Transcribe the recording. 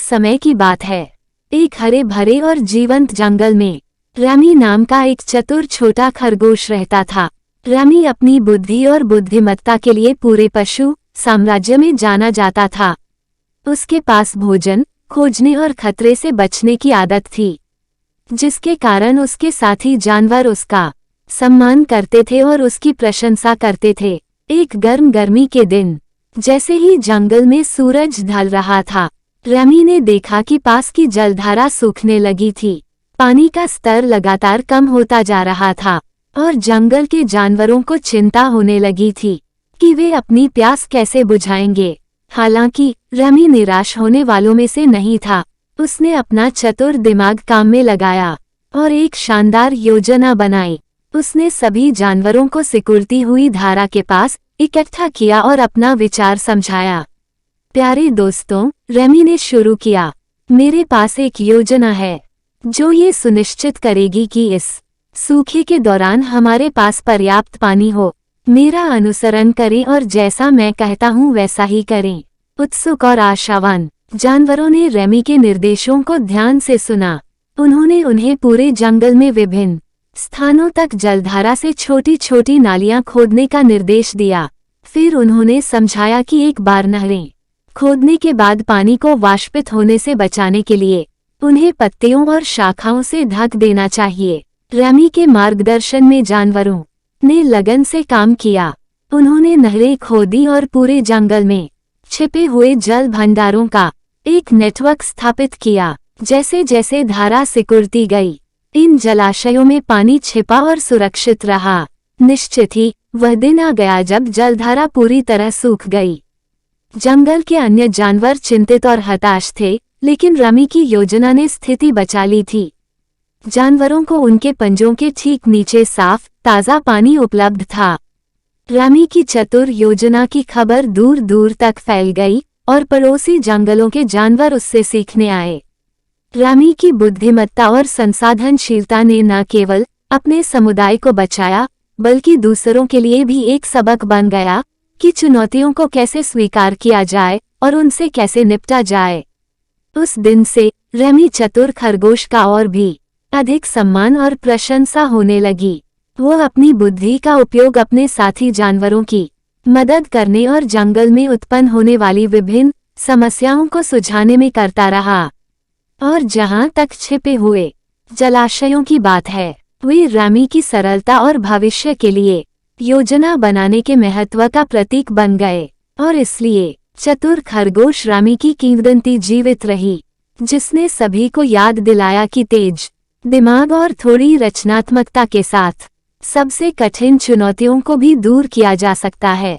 समय की बात है। एक हरे भरे और जीवंत जंगल में रैमी नाम का एक चतुर छोटा खरगोश रहता था। रैमी अपनी बुद्धि और बुद्धिमत्ता के लिए पूरे पशु साम्राज्य में जाना जाता था। उसके पास भोजन खोजने और खतरे से बचने की आदत थी, जिसके कारण उसके साथी जानवर उसका सम्मान करते थे और उसकी प्रशंसा करते थे। एक गर्मी के दिन जैसे ही जंगल में सूरज ढल रहा था, रैमी ने देखा कि पास की जलधारा सूखने लगी थी। पानी का स्तर लगातार कम होता जा रहा था और जंगल के जानवरों को चिंता होने लगी थी कि वे अपनी प्यास कैसे बुझाएंगे। हालांकि रैमी निराश होने वालों में से नहीं था। उसने अपना चतुर दिमाग काम में लगाया और एक शानदार योजना बनाई। उसने सभी जानवरों को सिकुड़ती हुई धारा के पास इकट्ठा किया और अपना विचार समझाया। प्यारे दोस्तों, रैमी ने शुरू किया, मेरे पास एक योजना है जो ये सुनिश्चित करेगी कि इस सूखे के दौरान हमारे पास पर्याप्त पानी हो। मेरा अनुसरण करें और जैसा मैं कहता हूँ वैसा ही करें। उत्सुक और आशावान जानवरों ने रैमी के निर्देशों को ध्यान से सुना। उन्होंने उन्हें पूरे जंगल में विभिन्न स्थानों तक जलधारा से छोटी छोटी नालियां खोदने का निर्देश दिया। फिर उन्होंने समझाया कि एक बार नहरें खोदने के बाद पानी को वाष्पित होने से बचाने के लिए उन्हें पत्तियों और शाखाओं से ढक देना चाहिए। रैमी के मार्गदर्शन में जानवरों ने लगन से काम किया। उन्होंने नहरें खोदी और पूरे जंगल में छिपे हुए जल भंडारों का एक नेटवर्क स्थापित किया। जैसे जैसे धारा सिकुड़ती गई, इन जलाशयों में पानी छिपा और सुरक्षित रहा। निश्चित ही वह दिन आ गया जब जलधारा पूरी तरह सूख गई। जंगल के अन्य जानवर चिंतित और हताश थे, लेकिन रैमी की योजना ने स्थिति बचा ली थी। जानवरों को उनके पंजों के ठीक नीचे साफ ताज़ा पानी उपलब्ध था। रैमी की चतुर योजना की खबर दूर दूर तक फैल गई और पड़ोसी जंगलों के जानवर उससे सीखने आए। रैमी की बुद्धिमत्ता और संसाधनशीलता ने न केवल अपने समुदाय को बचाया, बल्कि दूसरों के लिए भी एक सबक बन गया कि चुनौतियों को कैसे स्वीकार किया जाए और उनसे कैसे निपटा जाए। उस दिन से रैमी चतुर खरगोश का और भी अधिक सम्मान और प्रशंसा होने लगी। वो अपनी बुद्धि का उपयोग अपने साथी जानवरों की मदद करने और जंगल में उत्पन्न होने वाली विभिन्न समस्याओं को सुलझाने में करता रहा। और जहां तक छिपे हुए जलाशयों की बात है, वे रैमी की सरलता और भविष्य के लिए योजना बनाने के महत्व का प्रतीक बन गए। और इसलिए चतुर खरगोश रैमी की किंवदंती जीवित रही, जिसने सभी को याद दिलाया कि तेज दिमाग और थोड़ी रचनात्मकता के साथ सबसे कठिन चुनौतियों को भी दूर किया जा सकता है।